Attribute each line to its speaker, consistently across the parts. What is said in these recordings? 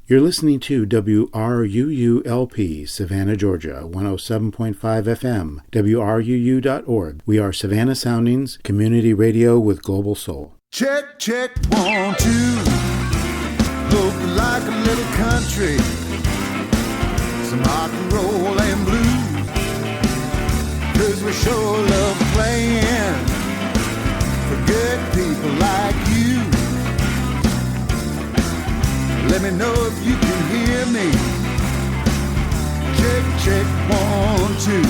Speaker 1: You're listening to WRUU-LP, Savannah, Georgia, 107.5 FM, WRUU.org. We are Savannah Soundings, community radio with global soul.
Speaker 2: Check, check, 1, 2. Look like a little country, some rock and roll and blues. 'Cause we sure love playing for good people like you. Let me know if you can hear me. Check, check, 1, 2.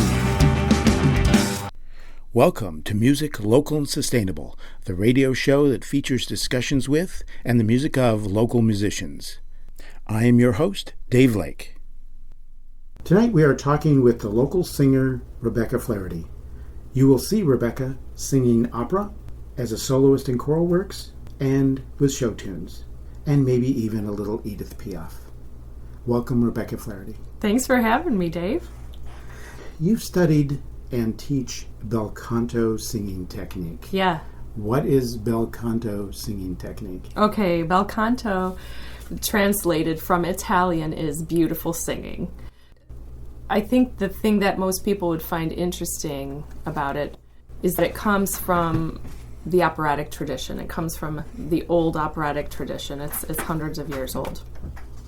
Speaker 1: Welcome to Music Local and Sustainable, the radio show that features discussions with and the music of local musicians. I am your host, Dave Lake. Tonight we are talking with the local singer, Rebecca Flaherty. You will see Rebecca singing opera, as a soloist in choral works, and with show tunes, and maybe even a little Edith Piaf. Welcome, Rebecca Flaherty.
Speaker 3: Thanks for having me, Dave.
Speaker 1: You've studied and teach bel canto singing technique.
Speaker 3: Yeah.
Speaker 1: What is bel canto singing technique?
Speaker 3: Okay, bel canto, translated from Italian, is beautiful singing. I think the thing that most people would find interesting about it is that it comes from the operatic tradition. It comes from the old operatic tradition. It's hundreds of years old.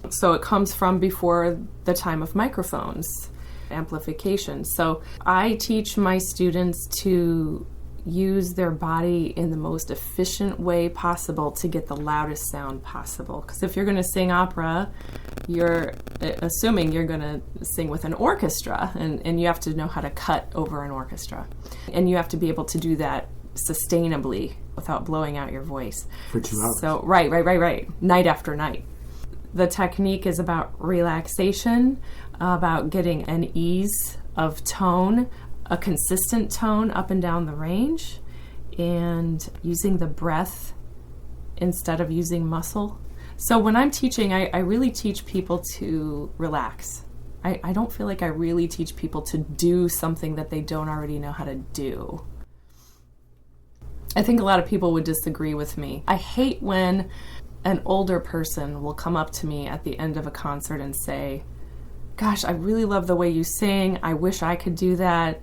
Speaker 3: So it comes from before the time of microphones, amplification. So I teach my students to use their body in the most efficient way possible to get the loudest sound possible. Because if you're going to sing opera, you're assuming you're going to sing with an orchestra, and you have to know how to cut over an orchestra. And you have to be able to do that sustainably without blowing out your voice.
Speaker 1: For 2 hours.
Speaker 3: So, right. Night after night. The technique is about relaxation, about getting an ease of tone, a consistent tone up and down the range, and using the breath instead of using muscle. So when I'm teaching, I really teach people to relax. I don't feel like I really teach people to do something that they don't already know how to do. I think a lot of people would disagree with me. I hate when an older person will come up to me at the end of a concert and say, "Gosh, I really love the way you sing. I wish I could do that."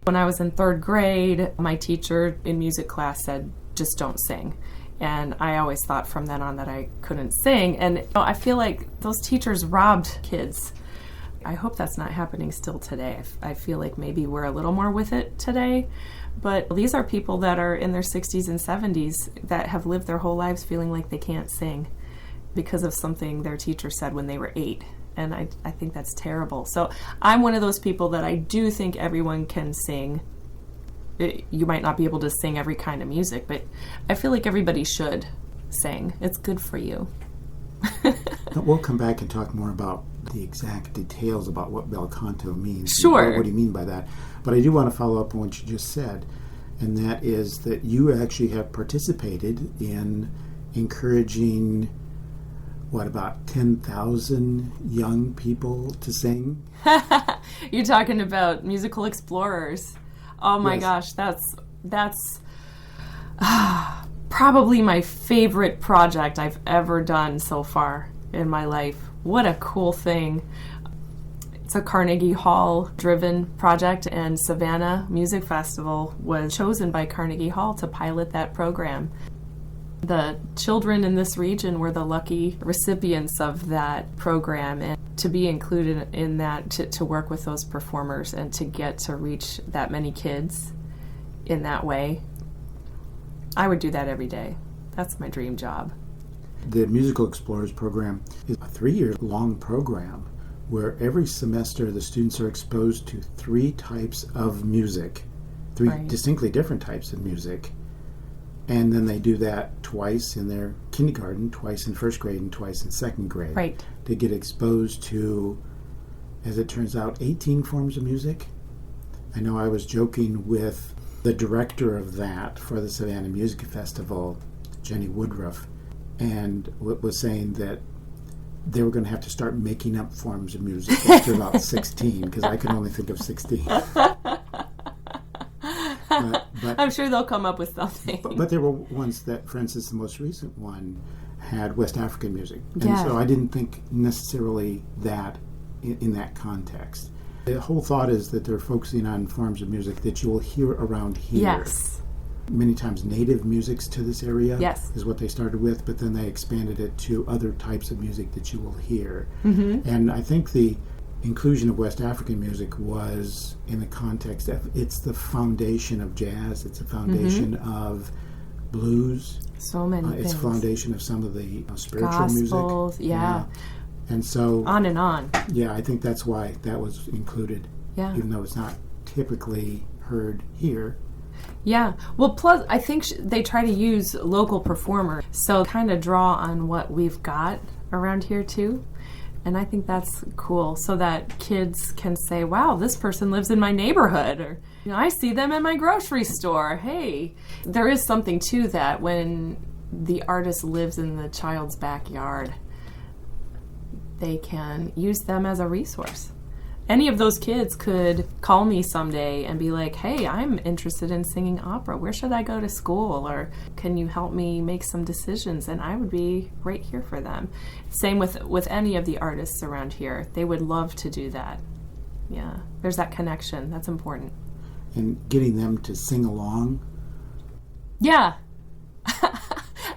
Speaker 3: When I was in 3rd grade, my teacher in music class said, "Just don't sing." And I always thought from then on that I couldn't sing. And I feel like those teachers robbed kids. I hope that's not happening still today. I feel like maybe we're a little more with it today. But these are people that are in their 60s and 70s that have lived their whole lives feeling like they can't sing because of something their teacher said when they were 8. And I think that's terrible. So I'm one of those people that I do think everyone can sing. You might not be able to sing every kind of music, but I feel like everybody should sing. It's good for you.
Speaker 1: We'll come back and talk more about the exact details about what bel canto means.
Speaker 3: Sure.
Speaker 1: What do you mean by that? But I do want to follow up on what you just said, and that is that you actually have participated in encouraging, about 10,000 young people to sing?
Speaker 3: You're talking about musical explorers. Oh my gosh, that's probably my favorite project I've ever done so far in my life. What a cool thing. It's a Carnegie Hall driven project, and Savannah Music Festival was chosen by Carnegie Hall to pilot that program. The children in this region were the lucky recipients of that program, and to be included in that, to work with those performers and to get to reach that many kids in that way, I would do that every day. That's my dream job.
Speaker 1: The Musical Explorers program is a 3-year-long program where every semester the students are exposed to 3 types of music, 3
Speaker 3: Right.
Speaker 1: distinctly different types of music. And then they do that twice in their kindergarten, twice in 1st grade, and twice in 2nd grade.
Speaker 3: Right.
Speaker 1: To get exposed to, as it turns out, 18 forms of music. I know I was joking with the director of that for the Savannah Music Festival, Jenny Woodruff, and was saying that they were going to have to start making up forms of music after about 16, because I could only think of 16. But
Speaker 3: I'm sure they'll come up with something.
Speaker 1: But there were ones that, for instance, the most recent one had West African music. And
Speaker 3: Yeah.
Speaker 1: so I didn't think necessarily that in that context. The whole thought is that they're focusing on forms of music that you will hear around here.
Speaker 3: Yes.
Speaker 1: Many times native musics to this area
Speaker 3: Yes.
Speaker 1: is what they started with, but then they expanded it to other types of music that you will hear.
Speaker 3: Mm-hmm.
Speaker 1: And I think the inclusion of West African music was in the context of it's the foundation of jazz, it's the foundation of blues,
Speaker 3: So many
Speaker 1: it's
Speaker 3: things.
Speaker 1: the foundation of some of the spiritual
Speaker 3: Gospels,
Speaker 1: music.
Speaker 3: yeah.
Speaker 1: And so,
Speaker 3: On and on.
Speaker 1: yeah, I think that's why that was included,
Speaker 3: Yeah.
Speaker 1: even though it's not typically heard here.
Speaker 3: Yeah. Well, plus, I think they try to use local performers, so kind of draw on what we've got around here, too. And I think that's cool, so that kids can say, wow, this person lives in my neighborhood, or, I see them in my grocery store. Hey, there is something to that when the artist lives in the child's backyard. They can use them as a resource. Any of those kids could call me someday and be like, hey, I'm interested in singing opera. Where should I go to school? Or can you help me make some decisions? And I would be right here for them. Same with any of the artists around here. They would love to do that. Yeah, there's that connection. That's important.
Speaker 1: And getting them to sing along.
Speaker 3: Yeah.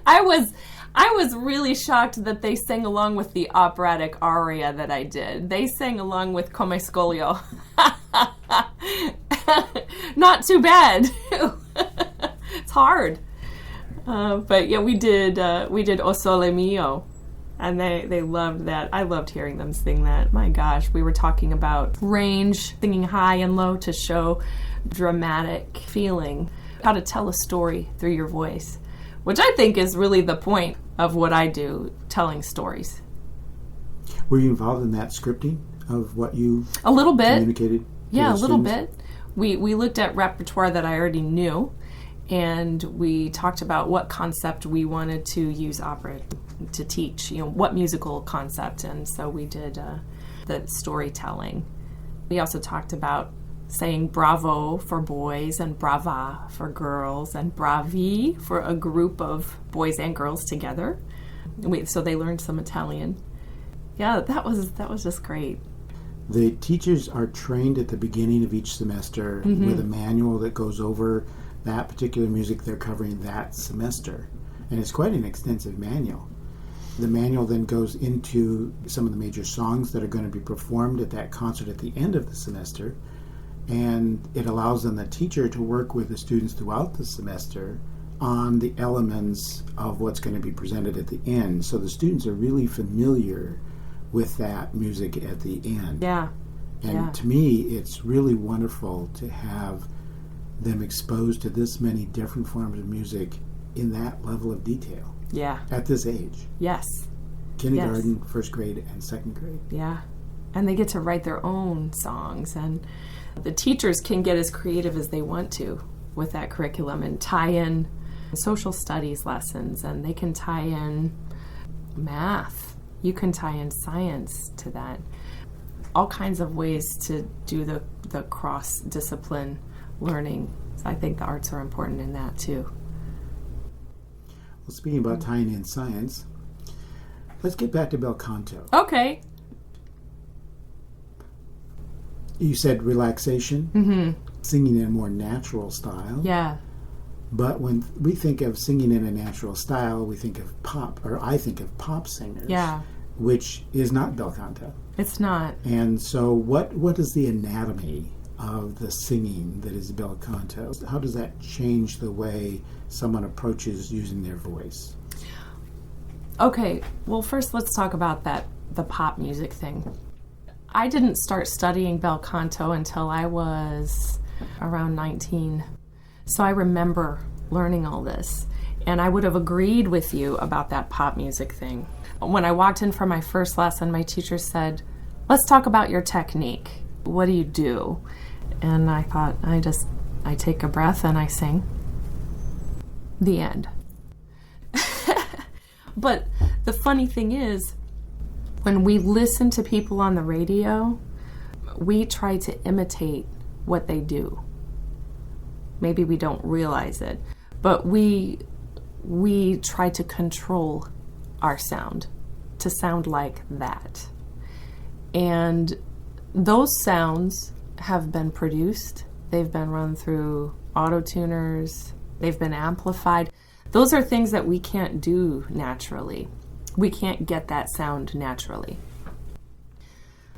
Speaker 3: I was really shocked that they sang along with the operatic aria that I did. They sang along with Come Scolio. Not too bad. It's hard. But yeah, we did O Sole Mio, and they loved that. I loved hearing them sing that. My gosh, we were talking about range, singing high and low to show dramatic feeling, how to tell a story through your voice, which I think is really the point of what I do, telling stories.
Speaker 1: Were you involved in that scripting of what you
Speaker 3: A little bit.
Speaker 1: communicated?
Speaker 3: Yeah, a little bit. We looked at repertoire that I already knew, and we talked about what concept we wanted to use opera to teach, what musical concept, and so we did the storytelling. We also talked about saying bravo for boys and brava for girls and bravi for a group of boys and girls together. So they learned some Italian. Yeah, that was just great.
Speaker 1: The teachers are trained at the beginning of each semester with a manual that goes over that particular music they're covering that semester. And it's quite an extensive manual. The manual then goes into some of the major songs that are going to be performed at that concert at the end of the semester. And it allows then the teacher to work with the students throughout the semester on the elements of what's going to be presented at the end. So the students are really familiar with that music at the end.
Speaker 3: Yeah.
Speaker 1: And to me, it's really wonderful to have them exposed to this many different forms of music in that level of detail.
Speaker 3: Yeah.
Speaker 1: At this age.
Speaker 3: Yes.
Speaker 1: Kindergarten, first grade, and second grade.
Speaker 3: Yeah. And they get to write their own songs, and the teachers can get as creative as they want to with that curriculum and tie in social studies lessons, and they can tie in math. You can tie in science to that. All kinds of ways to do the cross-discipline learning. So I think the arts are important in that too.
Speaker 1: Well, speaking about tying in science, let's get back to bel canto.
Speaker 3: Okay.
Speaker 1: You said relaxation, singing in a more natural style.
Speaker 3: Yeah.
Speaker 1: But when we think of singing in a natural style, we think of pop, or I think of pop singers.
Speaker 3: Yeah.
Speaker 1: Which is not bel canto.
Speaker 3: It's not.
Speaker 1: And so what is the anatomy of the singing that is bel canto? How does that change the way someone approaches using their voice?
Speaker 3: Okay, well, first let's talk about the pop music thing. I didn't start studying bel canto until I was around 19. So I remember learning all this. And I would have agreed with you about that pop music thing. When I walked in for my first lesson, my teacher said, let's talk about your technique. What do you do? And I thought, I take a breath and I sing. The end. But the funny thing is, when we listen to people on the radio, we try to imitate what they do. Maybe we don't realize it, but we try to control our sound to sound like that. And those sounds have been produced. They've been run through auto-tuners. They've been amplified. Those are things that we can't do naturally. We can't get that sound naturally.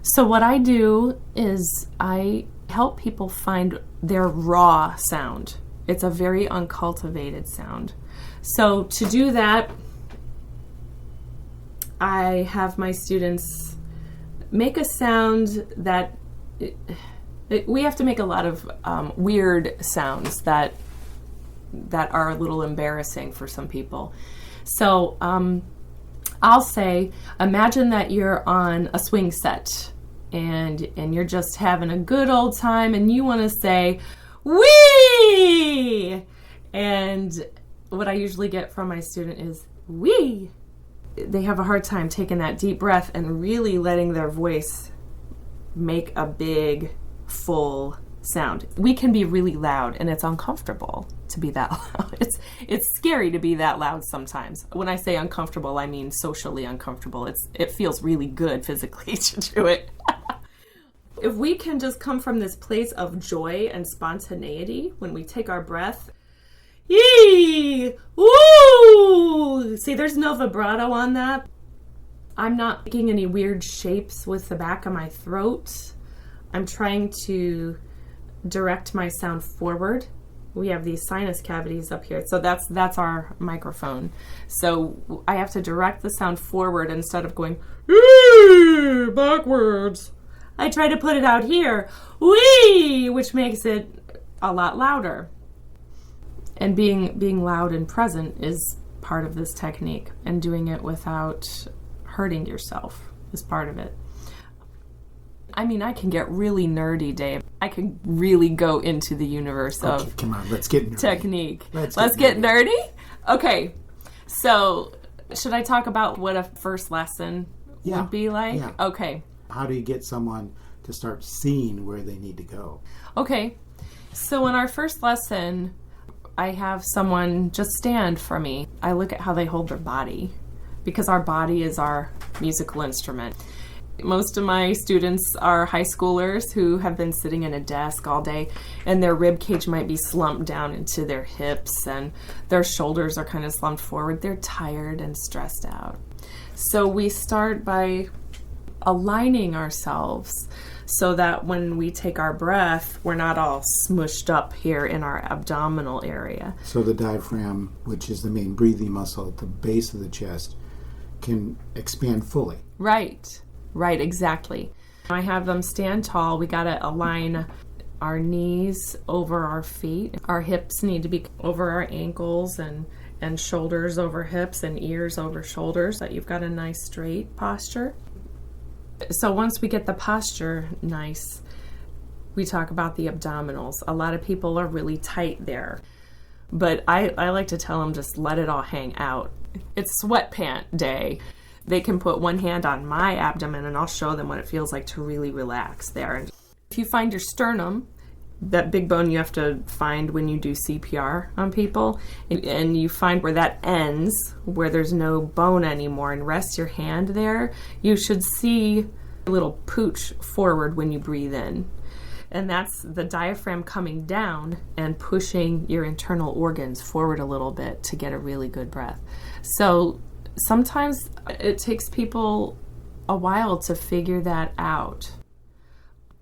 Speaker 3: So what I do is I help people find their raw sound. It's a very uncultivated sound. So to do that, I have my students make a sound that we have to make a lot of weird sounds that are a little embarrassing for some people. So I'll say, imagine that you're on a swing set and you're just having a good old time and you want to say, wee! And what I usually get from my student is, wee! They have a hard time taking that deep breath and really letting their voice make a big, full sound. We can be really loud and it's uncomfortable to be that loud. It's scary to be that loud sometimes. When I say uncomfortable, I mean socially uncomfortable. It feels really good physically to do it. If we can just come from this place of joy and spontaneity when we take our breath, yee, woo! See, there's no vibrato on that. I'm not making any weird shapes with the back of my throat. I'm trying to direct my sound forward. We have these sinus cavities up here, so that's our microphone. So I have to direct the sound forward instead of going yee, backwards. I try to put it out here, wee, which makes it a lot louder. And being loud and present is part of this technique, and doing it without hurting yourself is part of it. I mean, I can get really nerdy, Dave. I can really go into the universe of
Speaker 1: come on, let's get nerdy.
Speaker 3: Technique. Let's get nerdy? Okay. So, should I talk about what a first lesson would be like?
Speaker 1: Yeah.
Speaker 3: Okay.
Speaker 1: How do you get someone to start seeing where they need to go?
Speaker 3: Okay. So, in our first lesson, I have someone just stand for me. I look at how they hold their body, because our body is our musical instrument. Most of my students are high schoolers who have been sitting in a desk all day, and their rib cage might be slumped down into their hips and their shoulders are kind of slumped forward. They're tired and stressed out. So we start by aligning ourselves so that when we take our breath, we're not all smushed up here in our abdominal area.
Speaker 1: So the diaphragm, which is the main breathing muscle at the base of the chest, can expand fully. Right, exactly. I have them stand tall. We got to align our knees over our feet. Our hips need to be over our ankles, and shoulders over hips and ears over shoulders, so that you've got a nice straight posture. So once we get the posture nice, we talk about the abdominals. A lot of people are really tight there, but I like to tell them just let it all hang out. It's sweatpant day. They can put one hand on my abdomen and I'll show them what it feels like to really relax there. And if you find your sternum, that big bone you have to find when you do CPR on people, and you find where that ends, where there's no bone anymore, and rest your hand there, you should see a little pooch forward when you breathe in. And that's the diaphragm coming down and pushing your internal organs forward a little bit to get a really good breath. So sometimes it takes people a while to figure that out.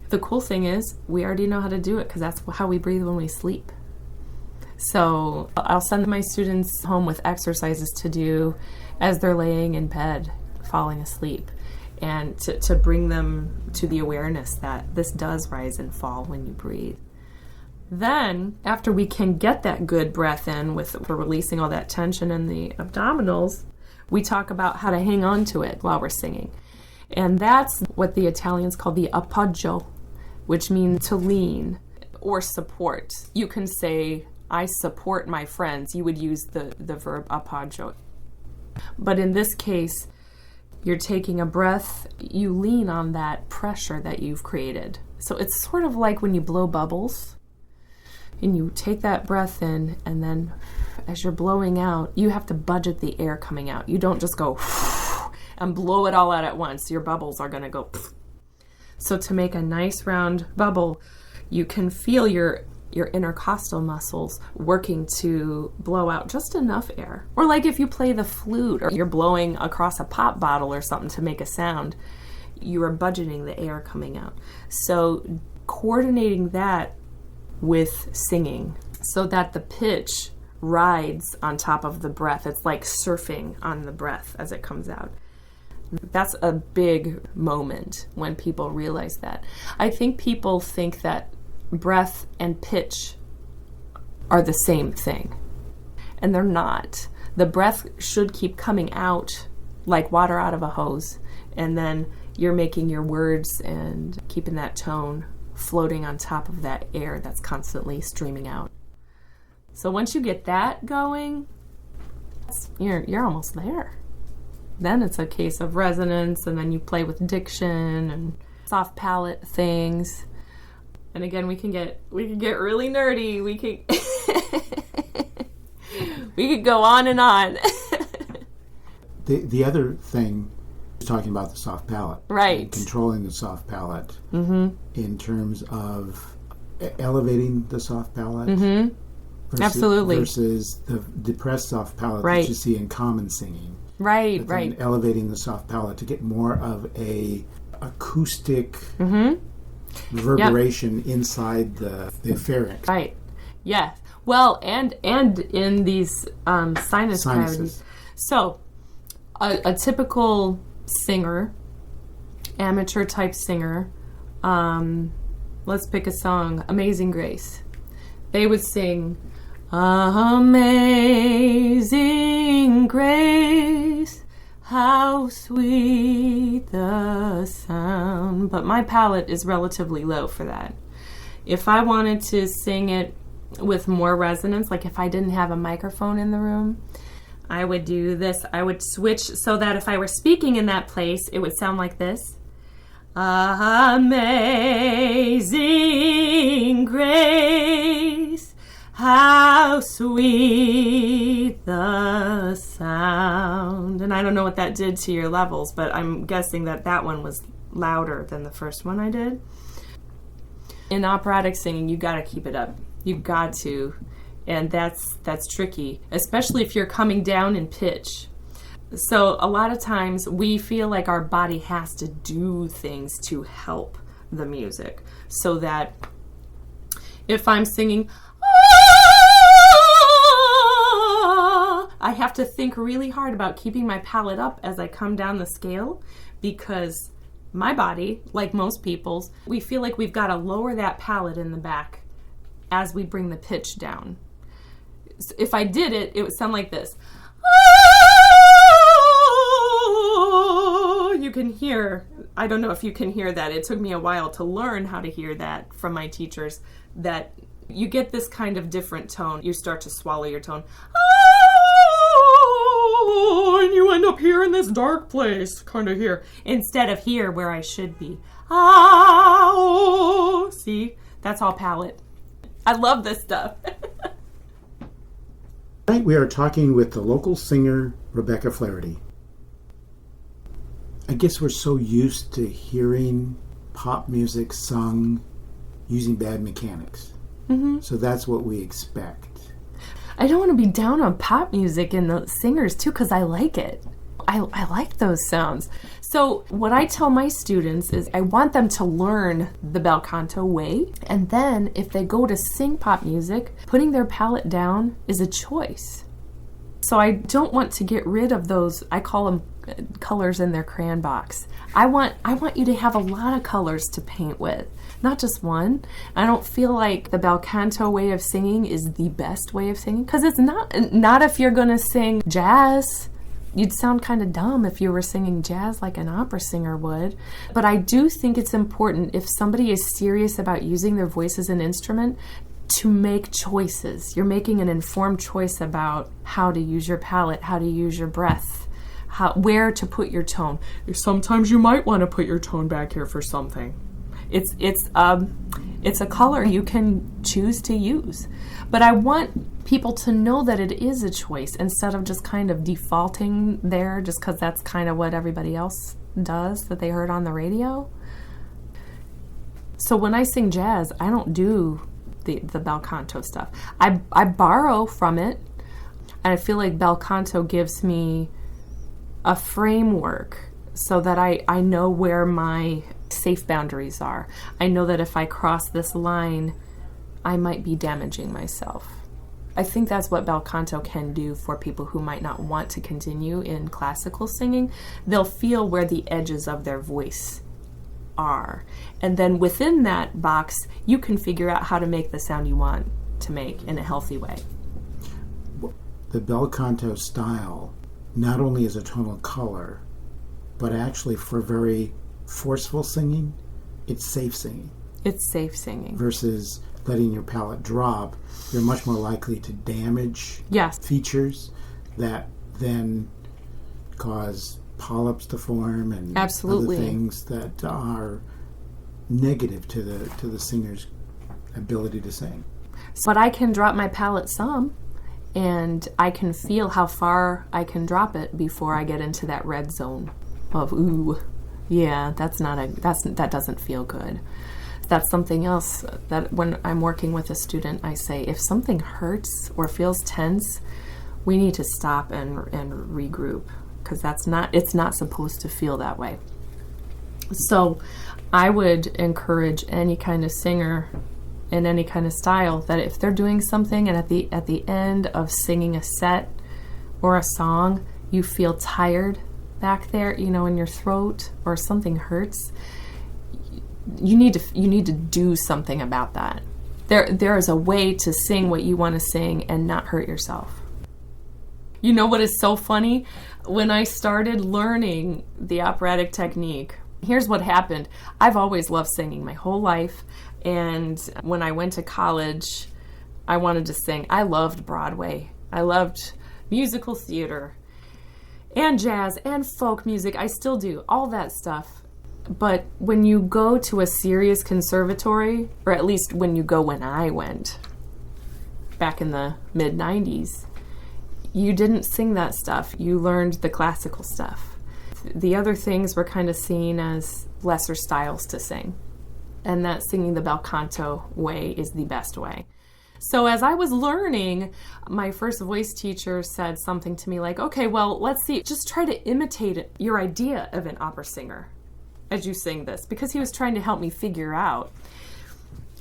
Speaker 1: The cool thing is we already know how to do it because that's how we breathe when we sleep. So I'll send my students home with exercises to do as they're laying in bed, falling asleep, and to bring them to the awareness that this does rise and fall when you breathe. Then, after we can get that good breath in for releasing all that tension in the abdominals, we talk about how to hang on to it while we're singing. And that's what the Italians call the appoggio, which means to lean or support. You can say, I support my friends. You would use the verb appoggio. But in this case, you're taking a breath, you lean on that pressure that you've created. So it's sort of like when you blow bubbles.
Speaker 3: And you take that breath in, and then as you're blowing out, you have to budget the air coming out. You don't just go and blow it all out at once. Your bubbles are going to go. So to make a nice round bubble, you can feel your intercostal muscles working to blow out just enough air. Or like if you play the flute or you're blowing across a pop bottle or something to make a sound, you are budgeting the air coming out. So coordinating that with singing so that the pitch rides on top of the breath. It's like surfing on the breath as it comes out. That's a big moment when people realize that. I think people think that breath and pitch are the same thing, and they're not. The breath should keep coming out like water out of a hose, and then you're making your words and keeping that tone floating on top of that air that's constantly streaming out. So once you get that going, you're almost there. Then it's a case of resonance, and then you play with diction and soft palate things. And again, we can get really nerdy. We could go on and on.
Speaker 1: The other thing is talking about the soft palate,
Speaker 3: right?
Speaker 1: And controlling the soft palate in terms of elevating the soft palate,
Speaker 3: absolutely,
Speaker 1: versus the depressed soft palate that you see in common singing.
Speaker 3: Right.
Speaker 1: Elevating the soft palate to get more of a acoustic reverberation inside the pharynx.
Speaker 3: Right. Yes. Well, and in these sinuses. Cavities. So, a typical singer, amateur type singer, let's pick a song, Amazing Grace. They would sing, Amazing Grace, how sweet the sound. But my palate is relatively low for that. If I wanted to sing it with more resonance, like if I didn't have a microphone in the room, I would do this. I would switch so that if I were speaking in that place, it would sound like this. Amazing grace, how sweet the sound. And I don't know what that did to your levels, but I'm guessing that one was louder than the first one I did. In operatic singing, you got to keep it up. You've got to. And that's tricky, especially if you're coming down in pitch. So a lot of times we feel like our body has to do things to help the music. So that if I'm singing, I have to think really hard about keeping my palate up as I come down the scale, because my body, like most people's, we feel like we've got to lower that palate in the back as we bring the pitch down. If I did it, it would sound like this. You can hear, I don't know if you can hear that. It took me a while to learn how to hear that from my teachers, that you get this kind of different tone. You start to swallow your tone. And you end up here in this dark place, kind of here, instead of here where I should be. See, that's all palate. I love this stuff.
Speaker 1: Tonight we are talking with the local singer, Rebecca Flaherty. I guess we're so used to hearing pop music sung using bad mechanics. So that's what we expect.
Speaker 3: I don't want to be down on pop music and the singers too, because I like it. I like those sounds. So what I tell my students is I want them to learn the bel canto way, and then if they go to sing pop music, putting their palette down is a choice. So I don't want to get rid of those, I call them colors in their crayon box. I want you to have a lot of colors to paint with, not just one. I don't feel like the bel canto way of singing is the best way of singing, because it's not if you're going to sing jazz. You'd sound kind of dumb if you were singing jazz like an opera singer would. But I do think it's important, if somebody is serious about using their voice as an instrument, to make choices. You're making an informed choice about how to use your palate, how to use your breath, where to put your tone. Sometimes you might want to put your tone back here for something. It's a color you can choose to use. But I want people to know that it is a choice instead of just kind of defaulting there just because that's kind of what everybody else does that they heard on the radio. So when I sing jazz, I don't do the bel canto stuff. I borrow from it, and I feel like bel canto gives me a framework so that I know where my safe boundaries are. I know that if I cross this line, I might be damaging myself. I think that's what bel canto can do for people who might not want to continue in classical singing. They'll feel where the edges of their voice are. And then within that box, you can figure out how to make the sound you want to make in a healthy way.
Speaker 1: The bel canto style not only is a tonal color, but actually for very forceful singing, it's safe singing.
Speaker 3: It's safe singing.
Speaker 1: Versus letting your palate drop, you're much more likely to damage features that then cause polyps to form and
Speaker 3: Absolutely.
Speaker 1: other things that are negative to the singer's ability to sing.
Speaker 3: But I can drop my palate some, and I can feel how far I can drop it before I get into that red zone of ooh, yeah, that doesn't feel good. That's something else that when I'm working with a student, I say, if something hurts or feels tense, we need to stop and regroup, because it's not supposed to feel that way. So I would encourage any kind of singer in any kind of style that if they're doing something and at the end of singing a set or a song, you feel tired back there, in your throat, or something hurts, you need to do something about that. There is a way to sing what you want to sing and not hurt yourself. You know what is so funny? When I started learning the operatic technique, here's what happened. I've always loved singing my whole life, and when I went to college, I wanted to sing. I loved Broadway. I loved musical theater and jazz and folk music. I still do, all that stuff. But when you go to a serious conservatory, or at least when I went, back in the mid-90s, you didn't sing that stuff. You learned the classical stuff. The other things were kind of seen as lesser styles to sing. And that singing the bel canto way is the best way. So as I was learning, my first voice teacher said something to me like, okay, well, let's see, just try to imitate your idea of an opera singer as you sing this, because he was trying to help me figure out.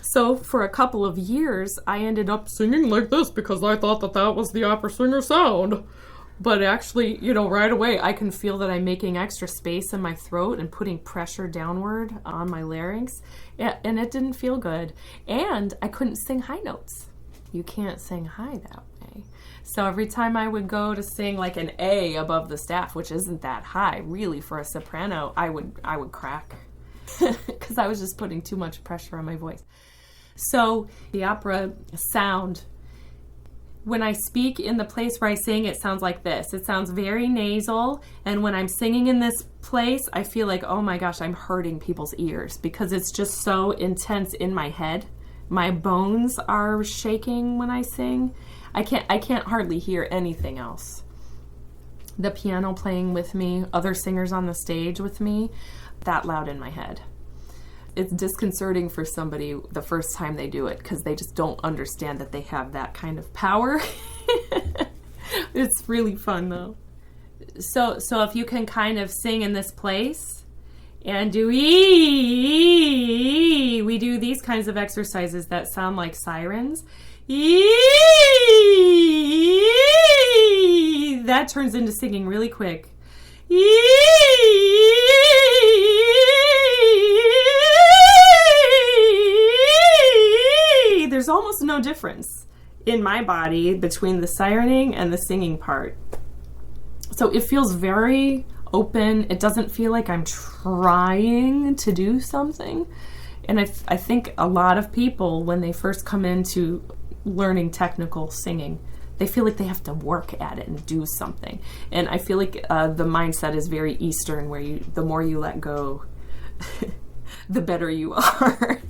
Speaker 3: So for a couple of years, I ended up singing like this because I thought that was the opera singer sound. But actually, right away, I can feel that I'm making extra space in my throat and putting pressure downward on my larynx, and it didn't feel good. And I couldn't sing high notes. You can't sing high that way. So every time I would go to sing like an A above the staff, which isn't that high, really, for a soprano, I would crack because I was just putting too much pressure on my voice. So the opera sound, when I speak in the place where I sing, it sounds like this. It sounds very nasal, and when I'm singing in this place, I feel like, oh my gosh, I'm hurting people's ears because it's just so intense in my head. My bones are shaking when I sing. I can't hardly hear anything else. The piano playing with me, other singers on the stage with me, that loud in my head. It's disconcerting for somebody the first time they do it because they just don't understand that they have that kind of power. It's really fun though. So if you can kind of sing in this place and do ee, we do these kinds of exercises that sound like sirens. Ee, that turns into singing really quick. There's almost no difference in my body between the sirening and the singing part. So it feels very open. It doesn't feel like I'm trying to do something. And I think a lot of people, when they first come into learning technical singing, they feel like they have to work at it and do something. And I feel like the mindset is very Eastern, where the more you let go, the better you are.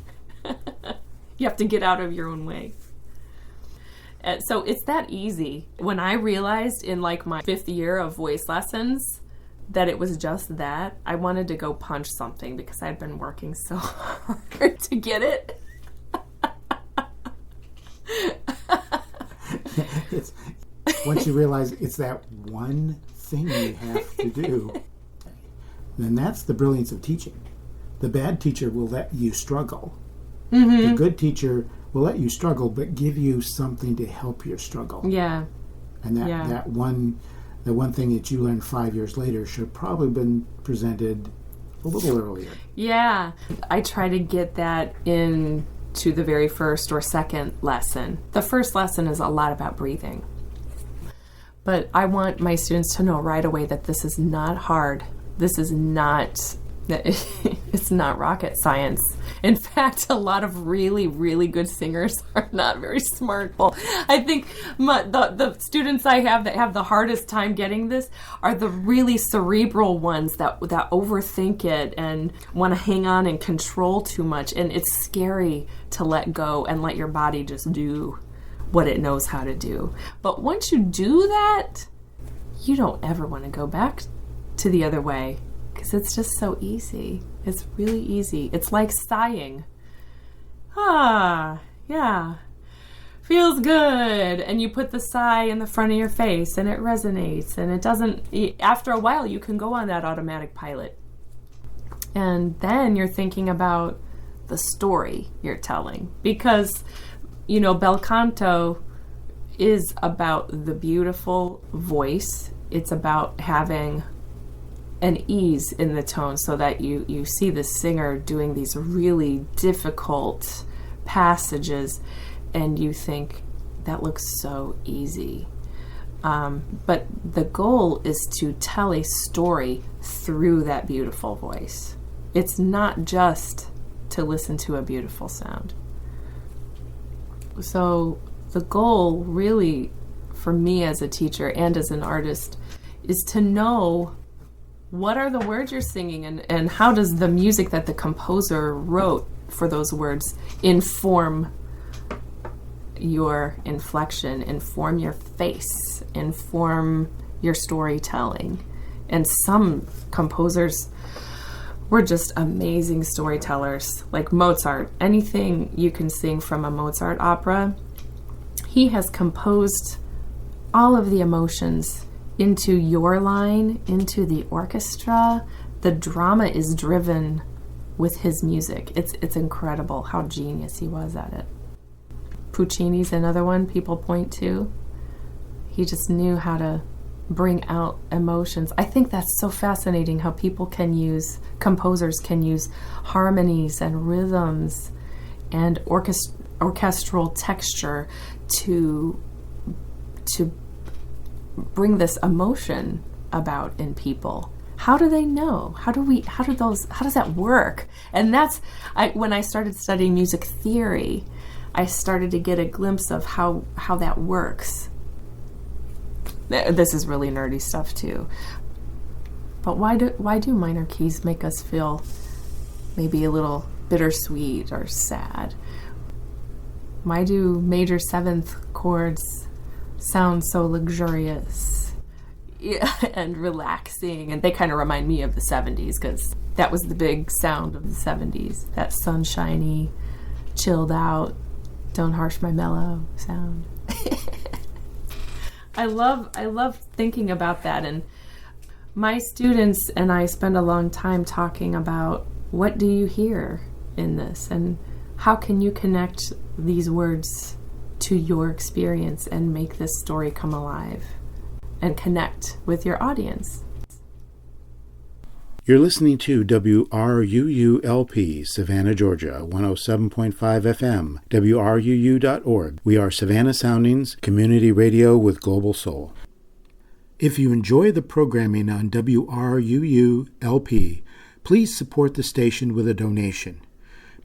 Speaker 3: You have to get out of your own way. So it's that easy. When I realized in like my 5th year of voice lessons that it was just that, I wanted to go punch something because I'd been working so hard to get it.
Speaker 1: It's, once you realize it's that one thing you have to do, then that's the brilliance of teaching. The bad teacher will let you struggle. The good teacher will let you struggle, but give you something to help your struggle.
Speaker 3: Yeah.
Speaker 1: And the one thing that you learned 5 years later should have probably been presented a little earlier.
Speaker 3: Yeah. I try to get that into the very first or second lesson. The first lesson is a lot about breathing. But I want my students to know right away that this is not hard. This is not, it's not rocket science. In fact, a lot of really, really good singers are not very smart. Well, I think the students I have that have the hardest time getting this are the really cerebral ones that overthink it and want to hang on and control too much. And it's scary to let go and let your body just do what it knows how to do. But once you do that, you don't ever want to go back to the other way because it's just so easy. It's really easy. It's like sighing. Yeah. Feels good. And you put the sigh in the front of your face and it resonates. And it doesn't, after a while, you can go on that automatic pilot. And then you're thinking about the story you're telling. Because, bel canto is about the beautiful voice. It's about having an ease in the tone so that you see the singer doing these really difficult passages and you think, that looks so easy. But the goal is to tell a story through that beautiful voice. It's not just to listen to a beautiful sound. So the goal really for me as a teacher and as an artist is to know what are the words you're singing and how does the music that the composer wrote for those words inform your inflection, inform your face, inform your storytelling. And some composers were just amazing storytellers, like Mozart. Anything you can sing from a Mozart opera, he has composed all of the emotions into your line, into the orchestra. The drama is driven with his music. It's incredible how genius he was at it. Puccini's another one people point to. He just knew how to bring out emotions. I think that's so fascinating how composers can use harmonies and rhythms and orchestral texture to bring this emotion about in people. How do they know? How does that work? And that's when I started studying music theory, I started to get a glimpse of how that works. This is really nerdy stuff too. But why do minor keys make us feel maybe a little bittersweet or sad? Why do major seventh chords sound so luxurious and relaxing? And they kind of remind me of the 70s because that was the big sound of the 70s. That sunshiny, chilled out, don't harsh my mellow sound. I love thinking about that. And my students and I spend a long time talking about what do you hear in this and how can you connect these words to your experience and make this story come alive and connect with your audience.
Speaker 1: You're listening to WRUU-LP, Savannah, Georgia, 107.5 FM, WRUU.org. We are Savannah Soundings, community radio with global soul. If you enjoy the programming on WRUU-LP, please support the station with a donation.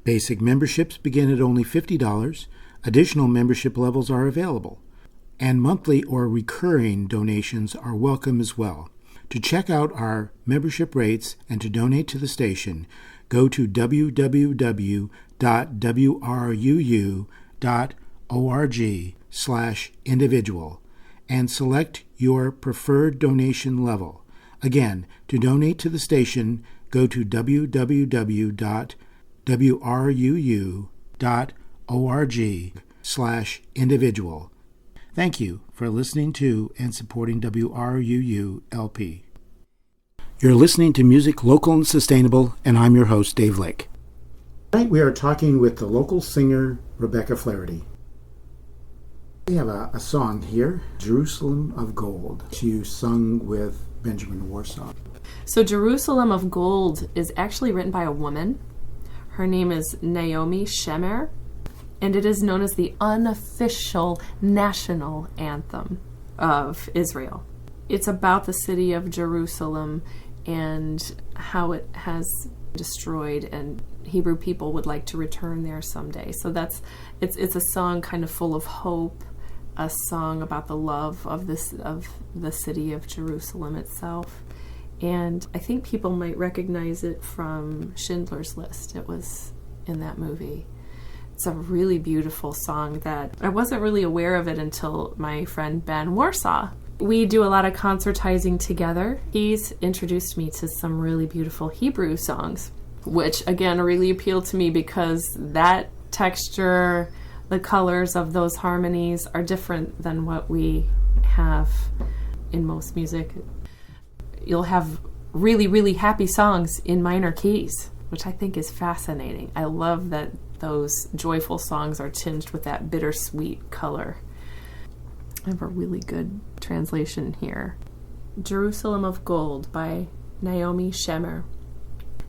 Speaker 1: Basic memberships begin at only $50. Additional membership levels are available, and monthly or recurring donations are welcome as well. To check out our membership rates and to donate to the station, go to www.wruu.org/individual and select your preferred donation level. Again, to donate to the station, go to www.wruu.org/individual. Thank you for listening to and supporting WRUU LP. You're listening to Music Local and Sustainable, and I'm your host, Dave Lake. Tonight we are talking with the local singer, Rebecca Flaherty. We have a song here, Jerusalem of Gold. She sung with Benjamin Warsaw.
Speaker 3: So Jerusalem of Gold is actually written by a woman. Her name is Naomi Shemer, and it is known as the unofficial national anthem of Israel. It's about the city of Jerusalem and how it has destroyed, and Hebrew people would like to return there someday. So it's a song kind of full of hope, a song about the love of the city of Jerusalem itself. And I think people might recognize it from Schindler's List. It was in that movie. It's a really beautiful song that I wasn't really aware of it until my friend Ben Warsaw. We do a lot of concertizing together. He's introduced me to some really beautiful Hebrew songs, which again really appealed to me because that texture, the colors of those harmonies are different than what we have in most music. You'll have really, really happy songs in minor keys, which I think is fascinating. I love that those joyful songs are tinged with that bittersweet color. I have a really good translation here. Jerusalem of Gold by Naomi Shemer.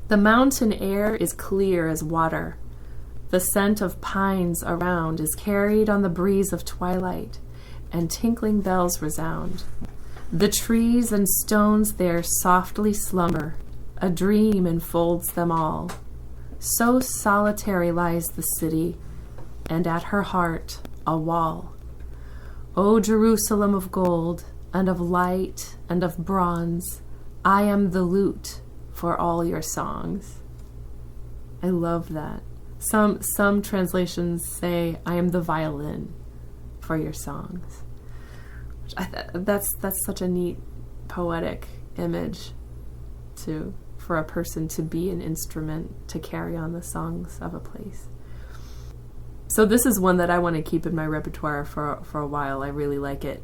Speaker 3: The mountain air is clear as water. The scent of pines around is carried on the breeze of twilight, and tinkling bells resound. The trees and stones there softly slumber. A dream enfolds them all. So solitary lies the city, and at her heart a wall. O Jerusalem of gold, and of light, and of bronze, I am the lute for all your songs. I love that. Some translations say, I am the violin for your songs. That's such a neat poetic image for a person to be an instrument to carry on the songs of a place. So this is one that I want to keep in my repertoire for a while. I really like it.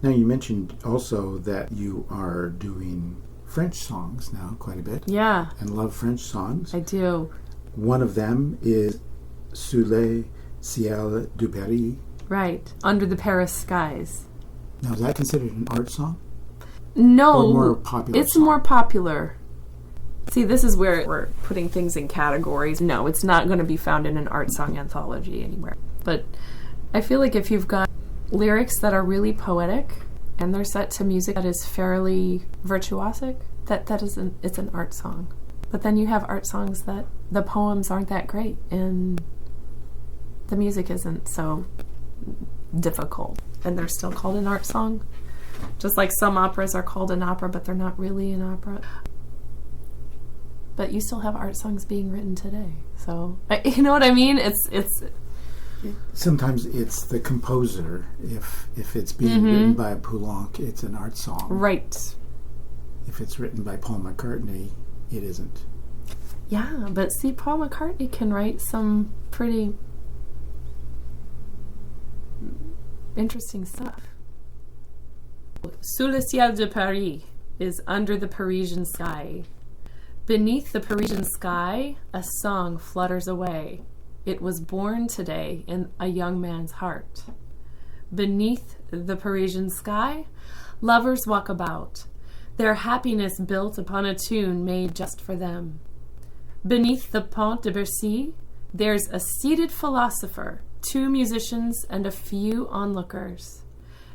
Speaker 1: Now, you mentioned also that you are doing French songs now quite a bit.
Speaker 3: Yeah.
Speaker 1: And love French songs.
Speaker 3: I do.
Speaker 1: One of them is Sous le ciel de Paris.
Speaker 3: Right. Under the Paris skies.
Speaker 1: Now, is that considered an art song?
Speaker 3: No.
Speaker 1: Or more popular
Speaker 3: It's
Speaker 1: song?
Speaker 3: more popular. See, this is where we're putting things in categories. No, it's not going to be found in an art song anthology anywhere. But I feel like if you've got lyrics that are really poetic and they're set to music that is fairly virtuosic, it's an art song. But then you have art songs that the poems aren't that great and the music isn't so difficult, and they're still called an art song. Just like some operas are called an opera, but they're not really an opera. But you still have art songs being written today. So, you know what I mean? It's
Speaker 1: sometimes it's the composer. If it's being written by a Poulenc, it's an art song.
Speaker 3: Right.
Speaker 1: If it's written by Paul McCartney, it isn't.
Speaker 3: Yeah, but see, Paul McCartney can write some pretty interesting stuff. Sous le ciel de Paris is under the Parisian sky. Beneath the Parisian sky, a song flutters away. It was born today in a young man's heart. Beneath the Parisian sky, lovers walk about, their happiness built upon a tune made just for them. Beneath the Pont de Bercy, there's a seated philosopher, 2 musicians, and a few onlookers.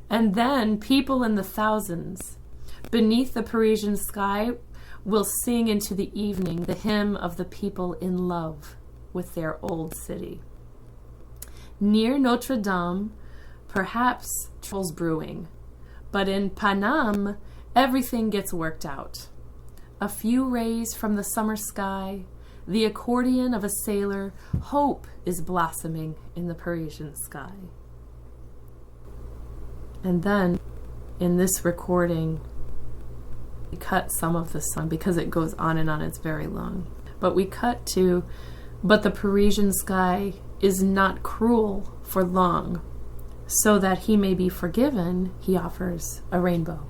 Speaker 3: And then people in the thousands, beneath the Parisian sky, will sing into the evening the hymn of the people in love with their old city. Near Notre Dame, perhaps trouble's brewing, but in Paname, everything gets worked out. A few rays from the summer sky, the accordion of a sailor, hope is blossoming in the Parisian sky. And then, in this recording, we cut some of the song because it goes on and on, it's very long. But we cut to, but the Parisian sky is not cruel for long. So that he may be forgiven, he offers a rainbow.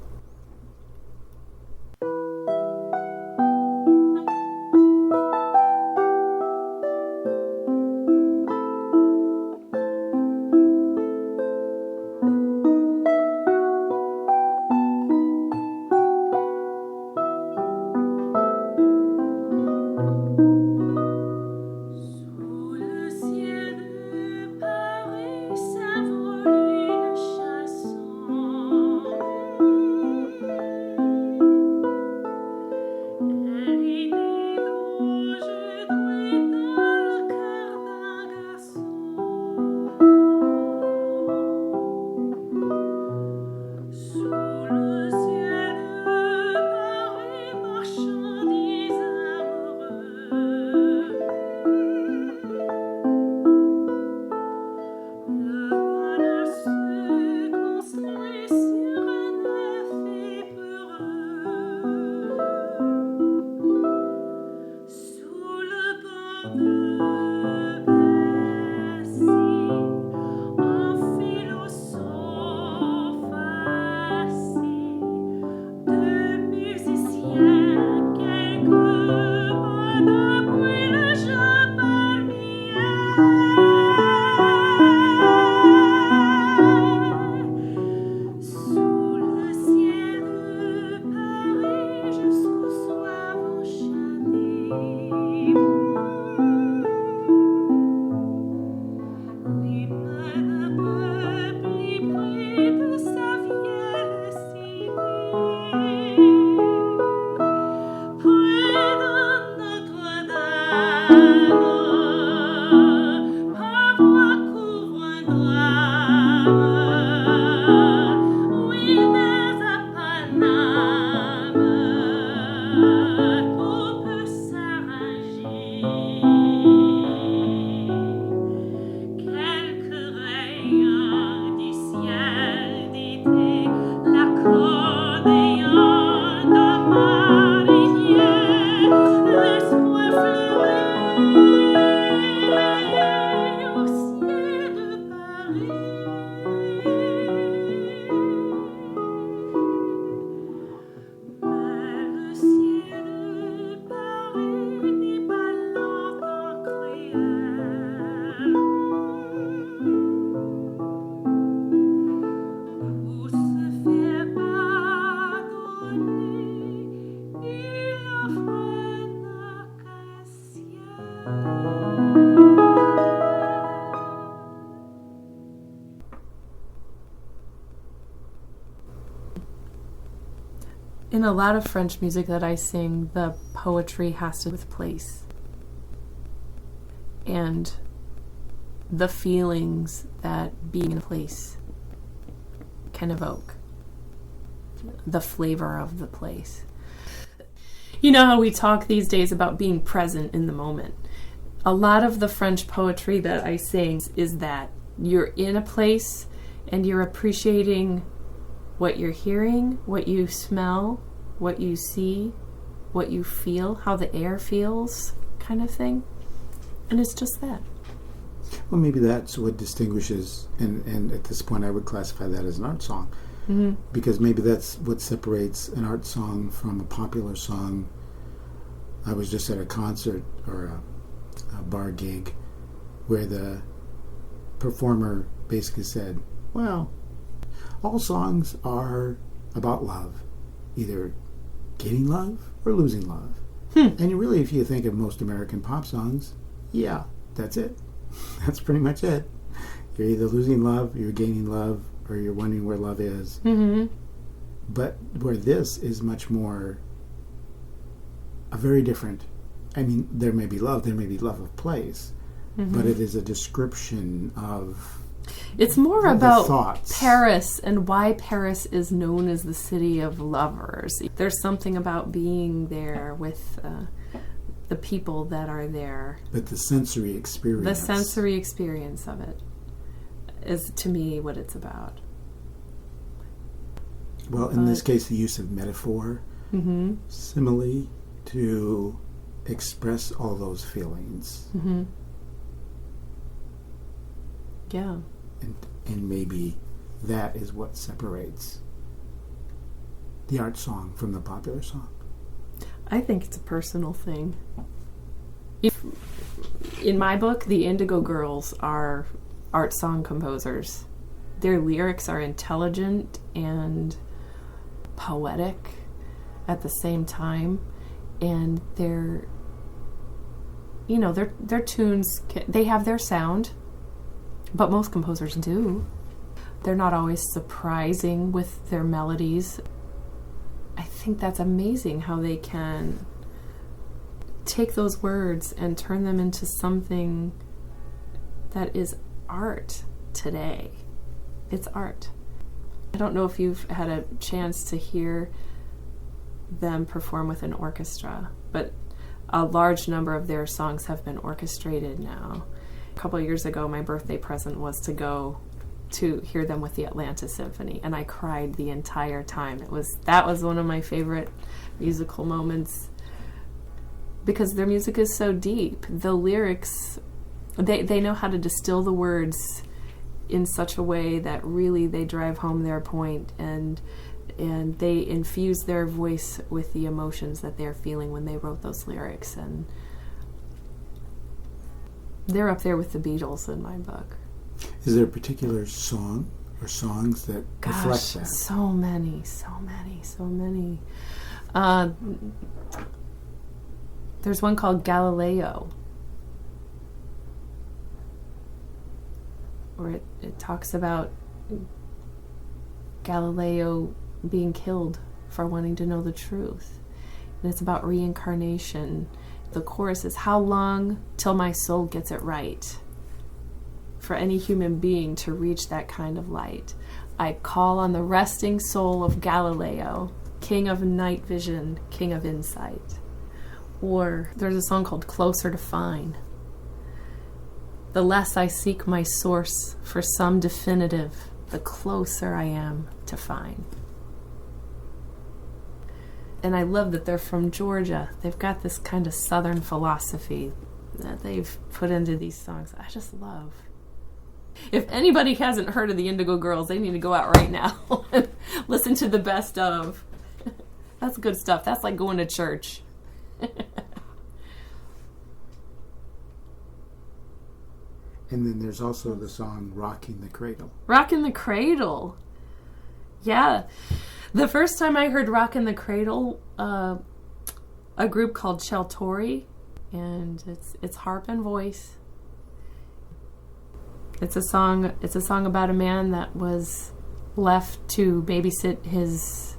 Speaker 3: In a lot of French music that I sing, the poetry has to do with place and the feelings that being in a place can evoke, the flavor of the place. You know how we talk these days about being present in the moment. A lot of the French poetry that I sing is that you're in a place and you're appreciating what you're hearing, what you smell, what you see, what you feel, how the air feels, kind of thing. And it's just that.
Speaker 1: Well, maybe that's what distinguishes, and at this point I would classify that as an art song. Mm-hmm. Because maybe that's what separates an art song from a popular song. I was just at a concert or a bar gig where the performer basically said, well, all songs are about love, either getting love or losing love. And really, if you think of most American pop songs, yeah, that's it. That's pretty much it. You're either losing love, you're gaining love, or you're wondering where love is. Mm-hmm. But where this is much more a very different, I mean, there may be love of place, but it is a description of
Speaker 3: it's more about
Speaker 1: thoughts.
Speaker 3: Paris and why Paris is known as the city of lovers. There's something about being there with the people that are there.
Speaker 1: But the sensory experience.
Speaker 3: The sensory experience of it is, to me, what it's about.
Speaker 1: Well, in this case, the use of metaphor, simile, to express all those feelings.
Speaker 3: Mm-hmm. Yeah.
Speaker 1: And maybe that is what separates the art song from the popular song.
Speaker 3: I think it's a personal thing. In my book, the Indigo Girls are art song composers. Their lyrics are intelligent and poetic at the same time, and their tunes, they have their sound, but most composers do. They're not always surprising with their melodies. I think that's amazing how they can take those words and turn them into something that is art today. It's art. I don't know if you've had a chance to hear them perform with an orchestra, but a large number of their songs have been orchestrated now. A couple of years ago, my birthday present was to go to hear them with the Atlanta Symphony, and I cried the entire time. That was one of my favorite musical moments because their music is so deep. The lyrics, they know how to distill the words in such a way that really they drive home their point, and they infuse their voice with the emotions that they're feeling when they wrote those lyrics, and they're up there with the Beatles in my book.
Speaker 1: Is there a particular song or songs that reflect that?
Speaker 3: So many. There's one called Galileo, where it talks about Galileo being killed for wanting to know the truth. And it's about reincarnation. The chorus is, how long till my soul gets it right? For any human being to reach that kind of light, I call on the resting soul of Galileo, king of night vision, king of insight. Or there's a song called Closer to Fine. The less I seek my source for some definitive, the closer I am to fine. And I love that they're from Georgia. They've got this kind of Southern philosophy that they've put into these songs. I just love. If anybody hasn't heard of the Indigo Girls, they need to go out right now and listen to the best of. That's good stuff. That's like going to church.
Speaker 1: And then there's also the song Rocking the Cradle.
Speaker 3: Rockin' the Cradle. Yeah. The first time I heard Rockin' the Cradle, a group called Sheltori and it's harp and voice. It's a song about a man that was left to babysit his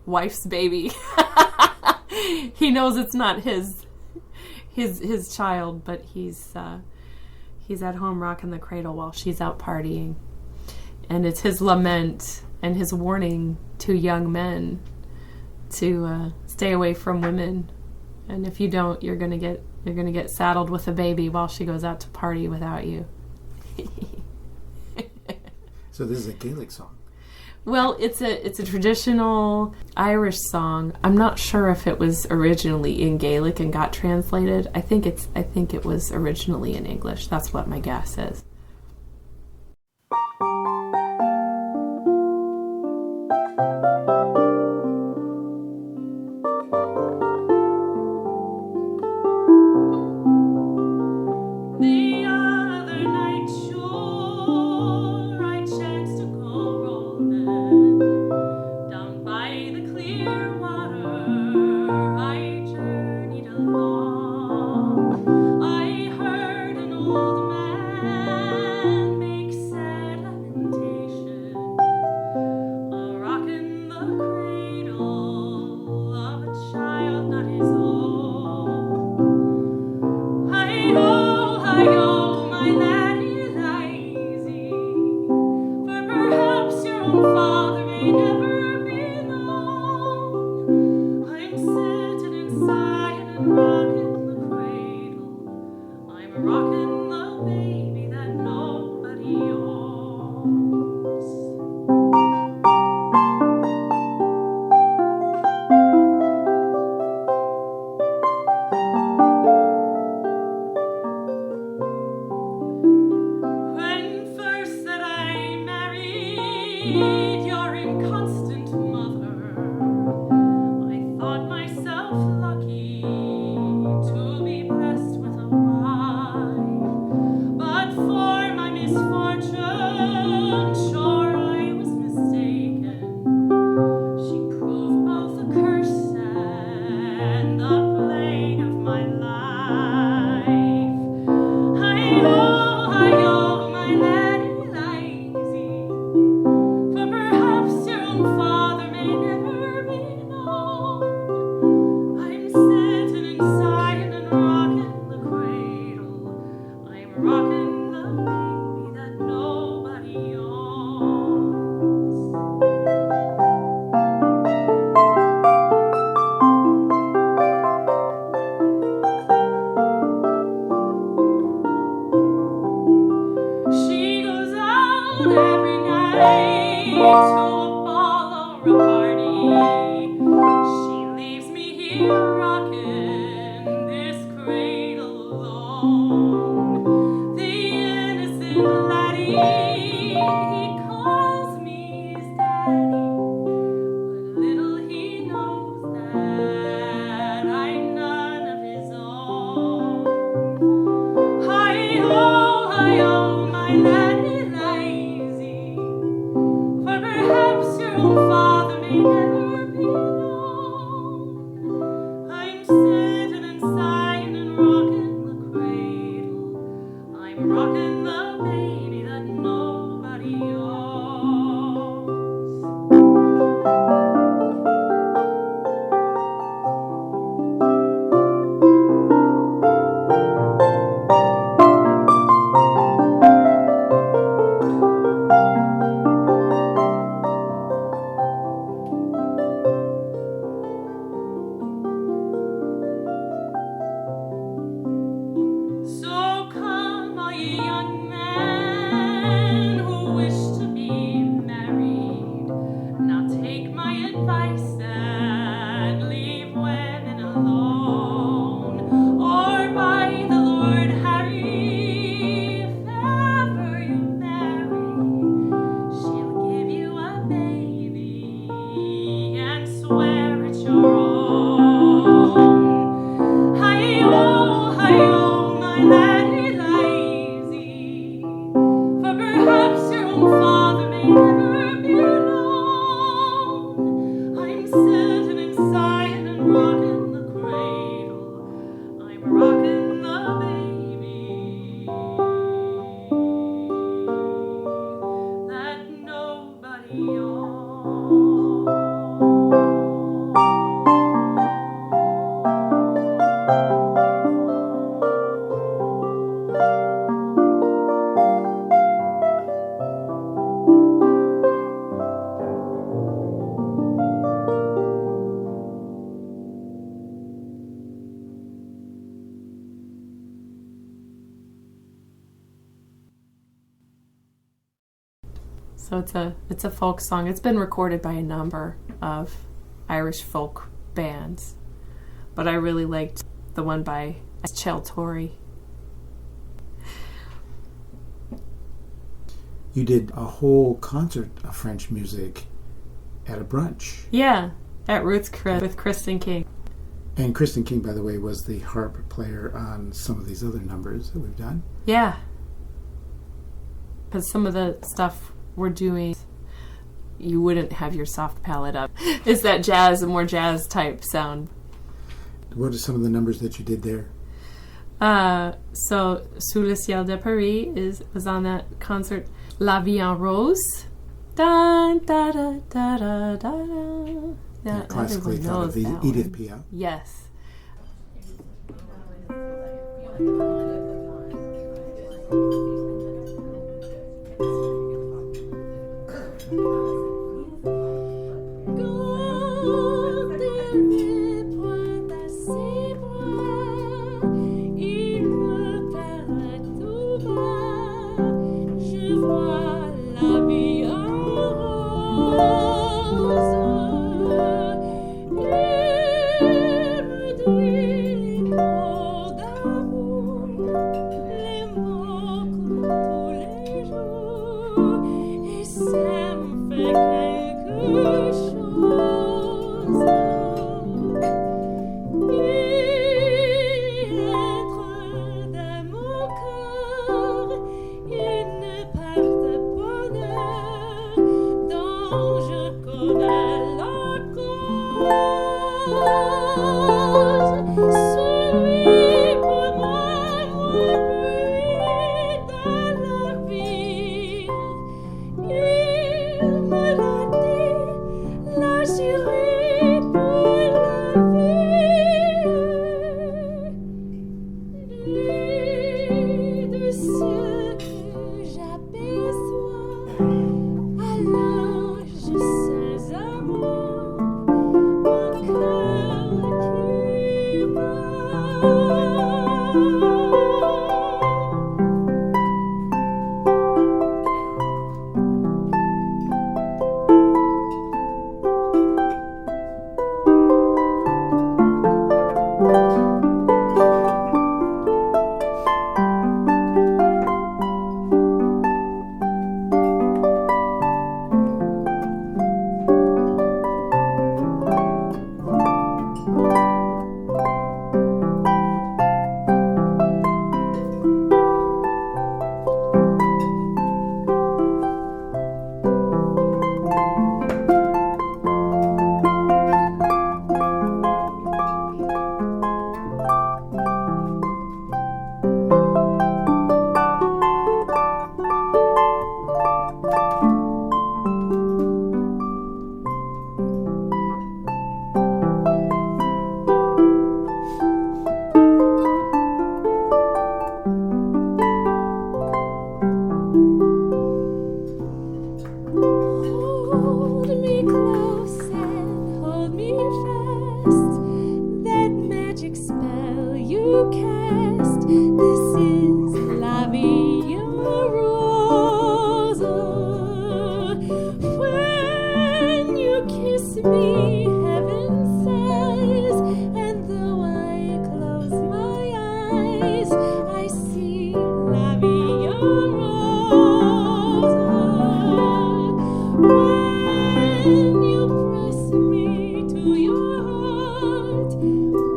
Speaker 3: wife's baby. He knows it's not his child, but he's at home rocking the cradle while she's out partying. And it's his lament and his warning to young men to stay away from women. And if you don't, you're gonna get saddled with a baby while she goes out to party without you.
Speaker 1: So this is a Gaelic song.
Speaker 3: Well, it's a traditional Irish song. I'm not sure if it was originally in Gaelic and got translated. I think it was originally in English. That's what my guess is.
Speaker 4: I heard an old man
Speaker 3: So it's a folk song. It's been recorded by a number of Irish folk bands, but I really liked the one by Chel Torry.
Speaker 1: You did a whole concert of French music at a brunch.
Speaker 3: Yeah, at Ruth's Chris with Kristen King.
Speaker 1: And Kristen King, by the way, was the harp player on some of these other numbers that we've done.
Speaker 3: Yeah. Because some of the stuff we're doing, you wouldn't have your soft palate up. It's that jazz, a more jazz type sound.
Speaker 1: What are some of the numbers that you did there?
Speaker 3: So, Sous le ciel de Paris was on that concert. La Vie en Rose. Da, da, da, da, da, da.
Speaker 1: Yeah, classically thought of Edith Piaf.
Speaker 3: Yes.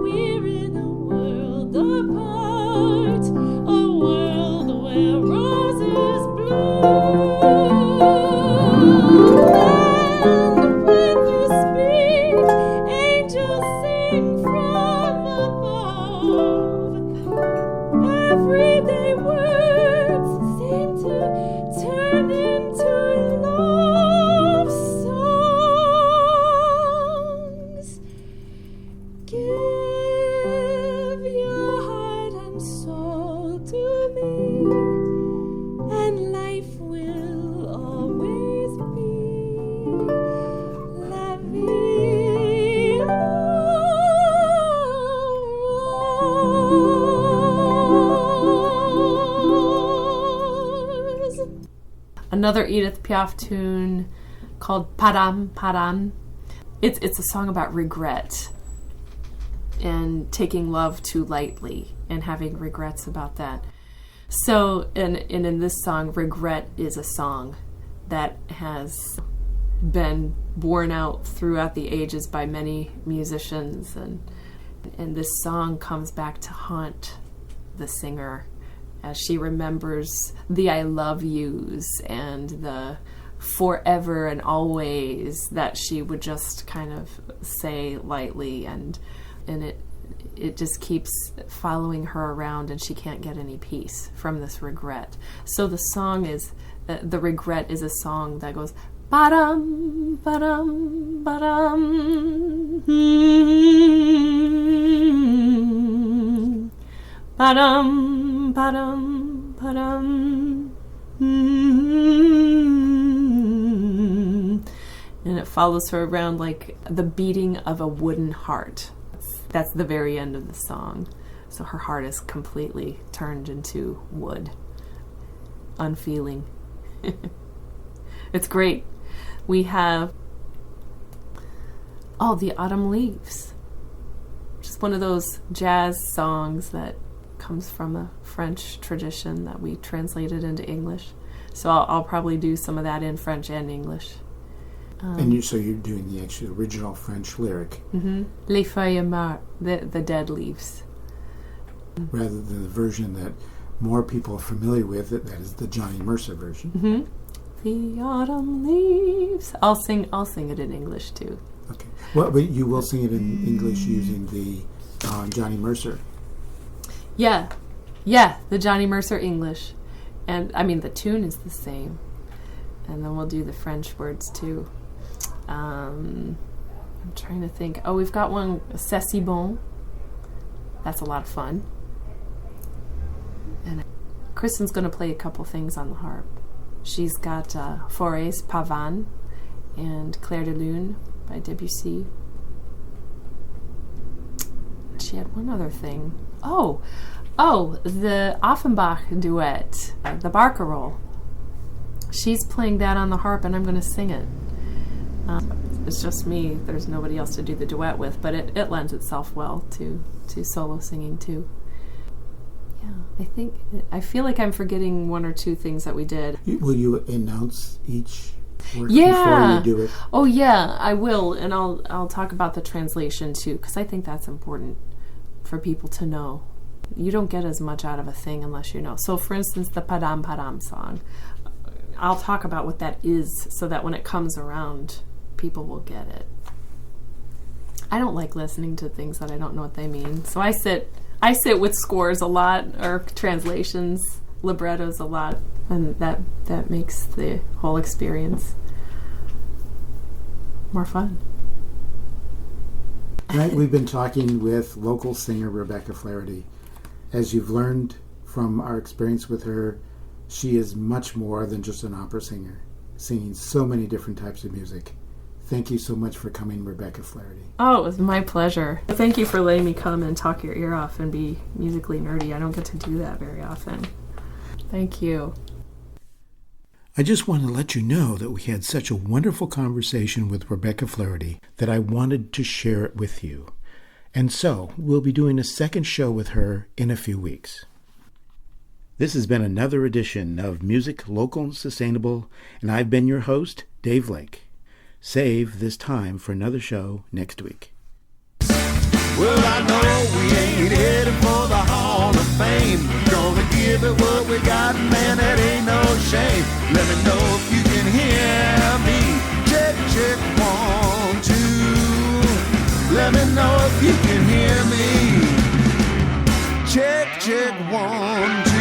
Speaker 4: We're in a world apart.
Speaker 3: another Edith Piaf tune called Padam Padam. It's a song about regret and taking love too lightly and having regrets about that. So, and in this song, regret is a song that has been borne out throughout the ages by many musicians, and this song comes back to haunt the singer as she remembers the I love yous and the forever and always that she would just kind of say lightly, and it just keeps following her around, and she can't get any peace from this regret. So the song is, the regret is a song that goes ba-dum, ba-dum, ba-dum, ba-dum, ba-dum, ba-dum, and it follows her around like the beating of a wooden heart. That's the very end of the song. So her heart is completely turned into wood, unfeeling. It's great. We have The Autumn Leaves, which is one of those jazz songs that comes from a French tradition that we translated into English. So I'll probably do some of that in French and English.
Speaker 1: So you're doing the actual original French lyric.
Speaker 3: Mm-hmm. Les feuilles mortes, the dead leaves.
Speaker 1: Rather than the version that more people are familiar with, that is the Johnny Mercer version.
Speaker 3: Mm-hmm. The autumn leaves. I'll sing it in English too.
Speaker 1: Okay. Well, but you will sing it in English using the Johnny Mercer.
Speaker 3: Yeah, the Johnny Mercer English. And, I mean, the tune is the same. And then we'll do the French words too. I'm trying to think. Oh, we've got one, C'est si bon. That's a lot of fun. And Kristen's going to play a couple things on the harp. She's got Forêts Pavane and Clair de Lune by Debussy. She had one other thing. Oh, the Offenbach duet, the Barcarolle. She's playing that on the harp, and I'm going to sing it. It's just me. There's nobody else to do the duet with, but it lends itself well to solo singing too. Yeah, I feel like I'm forgetting one or two things that we did.
Speaker 1: Will you announce each work before you do it?
Speaker 3: Oh yeah, I will, and I'll talk about the translation too, because I think that's important for people to know. You don't get as much out of a thing unless you know. So, for instance, the Padam Padam song, I'll talk about what that is so that when it comes around, people will get it. I don't like listening to things that I don't know what they mean. So I sit with scores a lot, or translations, librettos a lot, and that makes the whole experience more fun.
Speaker 1: Tonight we've been talking with local singer Rebecca Flaherty. As you've learned from our experience with her, she is much more than just an opera singer, singing so many different types of music. Thank you so much for coming, Rebecca Flaherty.
Speaker 3: Oh, it was my pleasure. Thank you for letting me come and talk your ear off and be musically nerdy. I don't get to do that very often. Thank you.
Speaker 1: I just want to let you know that we had such a wonderful conversation with Rebecca Flaherty that I wanted to share it with you. And so, we'll be doing a second show with her in a few weeks. This has been another edition of Music Local and Sustainable, and I've been your host, Dave Lake. Save this time for another show next week.
Speaker 2: Well, I know we ain't headed for the Hall of Fame. Gonna give it what we got, man, that ain't no shame. Let me know if you can hear me. Check, check, 1, 2. Let me know if you can hear me. Check, check, 1, 2.